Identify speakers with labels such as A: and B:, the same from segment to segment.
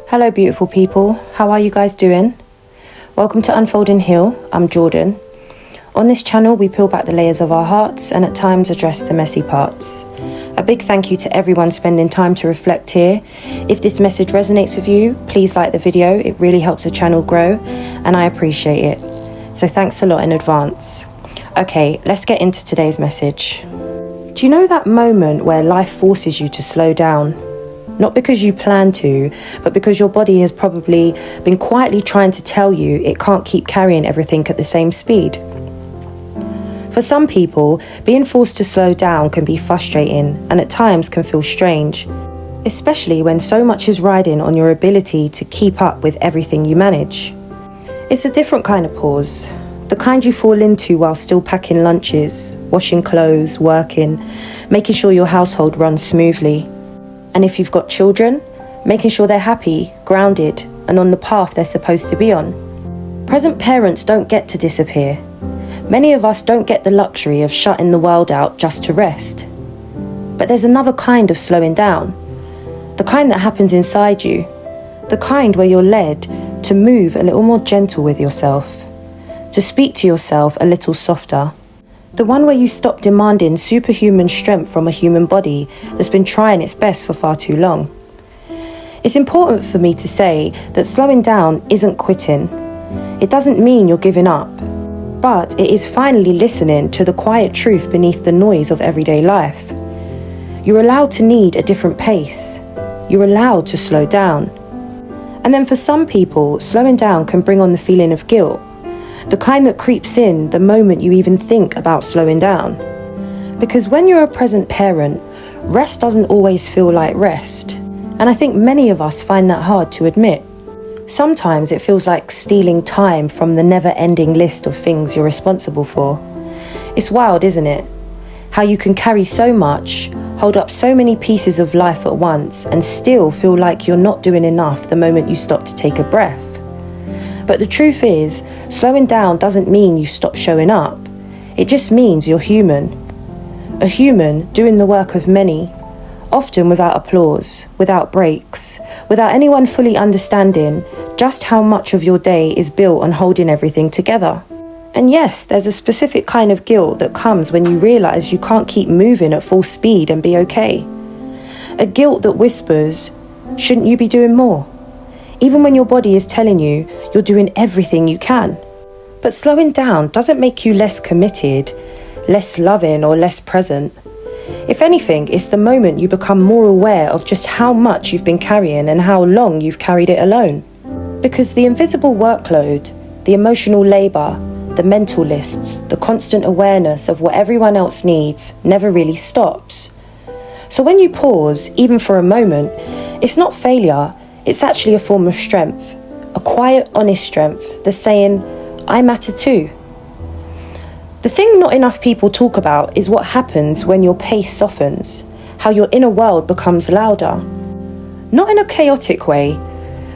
A: Hello beautiful people, how are you guys doing? Welcome to Unfold and Heal, I'm Jordan. On this channel we peel back the layers of our hearts and at times address the messy parts. A big thank you to everyone spending time to reflect here. If this message resonates with you, please like the video, it really helps the channel grow and I appreciate it. So thanks a lot in advance. Okay, let's get into today's message. Do you know that moment where life forces you to slow down? Not because you plan to, but because your body has probably been quietly trying to tell you it can't keep carrying everything at the same speed. For some people, being forced to slow down can be frustrating and at times can feel strange, especially when so much is riding on your ability to keep up with everything you manage. It's a different kind of pause, the kind you fall into while still packing lunches, washing clothes, working, making sure your household runs smoothly. And if you've got children, making sure they're happy, grounded, and on the path they're supposed to be on. Present parents don't get to disappear. Many of us don't get the luxury of shutting the world out just to rest. But there's another kind of slowing down. The kind that happens inside you. The kind where you're led to move a little more gentle with yourself. To speak to yourself a little softer. The one where you stop demanding superhuman strength from a human body that's been trying its best for far too long. It's important for me to say that slowing down isn't quitting. It doesn't mean you're giving up, but it is finally listening to the quiet truth beneath the noise of everyday life. You're allowed to need a different pace. You're allowed to slow down. And then for some people, slowing down can bring on the feeling of guilt. The kind that creeps in the moment you even think about slowing down. Because when you're a present parent, rest doesn't always feel like rest. And I think many of us find that hard to admit. Sometimes it feels like stealing time from the never-ending list of things you're responsible for. It's wild, isn't it? How you can carry so much, hold up so many pieces of life at once, and still feel like you're not doing enough the moment you stop to take a breath. But the truth is, slowing down doesn't mean you stop showing up. It just means you're human. A human doing the work of many, often without applause, without breaks, without anyone fully understanding just how much of your day is built on holding everything together. And yes, there's a specific kind of guilt that comes when you realize you can't keep moving at full speed and be okay. A guilt that whispers, shouldn't you be doing more? Even when your body is telling you you're doing everything you can. But slowing down doesn't make you less committed, less loving, or less present. If anything, it's the moment you become more aware of just how much you've been carrying and how long you've carried it alone. Because the invisible workload, the emotional labor, the mental lists, the constant awareness of what everyone else needs never really stops. So when you pause, even for a moment, it's not failure. It's actually a form of strength, a quiet, honest strength, the saying, I matter too. The thing not enough people talk about is what happens when your pace softens, how your inner world becomes louder. Not in a chaotic way,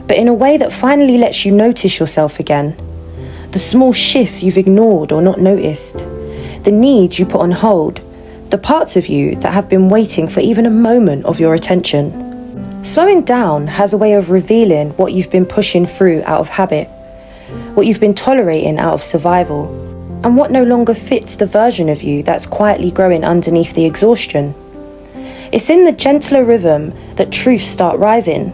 A: but in a way that finally lets you notice yourself again. The small shifts you've ignored or not noticed, the needs you put on hold, the parts of you that have been waiting for even a moment of your attention. Slowing down has a way of revealing what you've been pushing through out of habit, what you've been tolerating out of survival, and what no longer fits the version of you that's quietly growing underneath the exhaustion. It's in the gentler rhythm that truths start rising,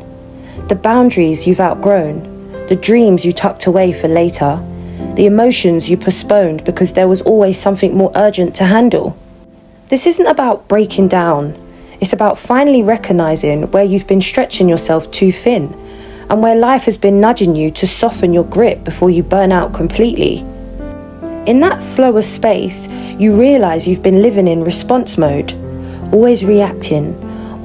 A: the boundaries you've outgrown, the dreams you tucked away for later, the emotions you postponed because there was always something more urgent to handle. This isn't about breaking down. It's about finally recognizing where you've been stretching yourself too thin and where life has been nudging you to soften your grip before you burn out completely. In that slower space, you realize you've been living in response mode, always reacting,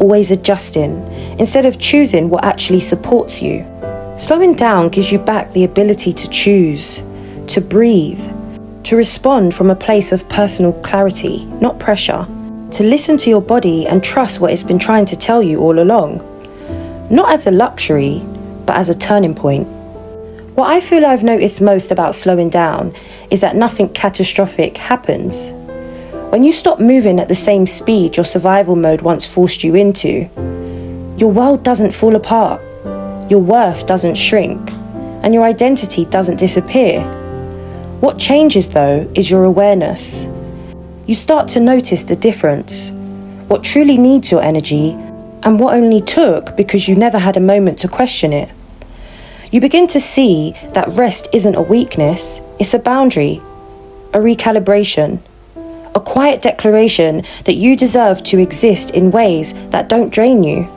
A: always adjusting, instead of choosing what actually supports you. Slowing down gives you back the ability to choose, to breathe, to respond from a place of personal clarity, not pressure. To listen to your body and trust what it's been trying to tell you all along. Not as a luxury, but as a turning point. What I feel I've noticed most about slowing down is that nothing catastrophic happens. When you stop moving at the same speed your survival mode once forced you into, your world doesn't fall apart. your worth doesn't shrink, and your identity doesn't disappear. What changes, though, is your awareness. You start to notice the difference, what truly needs your energy, and what only took because you never had a moment to question it. You begin to see that rest isn't a weakness, it's a boundary, a recalibration, a quiet declaration that you deserve to exist in ways that don't drain you.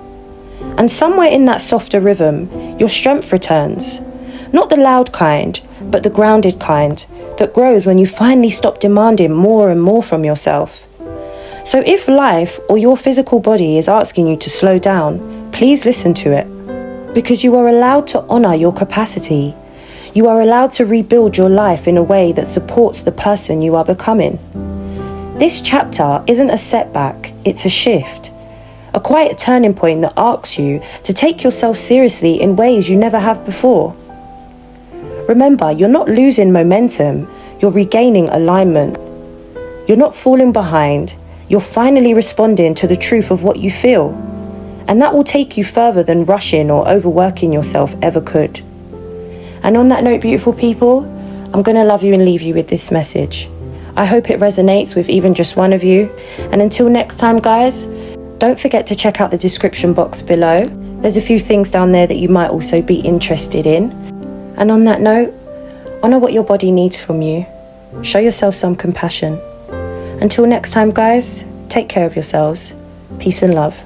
A: And somewhere in that softer rhythm, your strength returns. Not the loud kind, but the grounded kind that grows when you finally stop demanding more and more from yourself. So if life or your physical body is asking you to slow down, please listen to it. Because you are allowed to honor your capacity. You are allowed to rebuild your life in a way that supports the person you are becoming. This chapter isn't a setback, it's a shift. A quiet turning point that asks you to take yourself seriously in ways you never have before. Remember, you're not losing momentum, you're regaining alignment. You're not falling behind, you're finally responding to the truth of what you feel. And that will take you further than rushing or overworking yourself ever could. And on that note, beautiful people, I'm going to love you and leave you with this message. I hope it resonates with even just one of you. And until next time, guys, don't forget to check out the description box below. There's a few things down there that you might also be interested in. And on that note, honor what your body needs from you. Show yourself some compassion. Until next time, guys, take care of yourselves. Peace and love.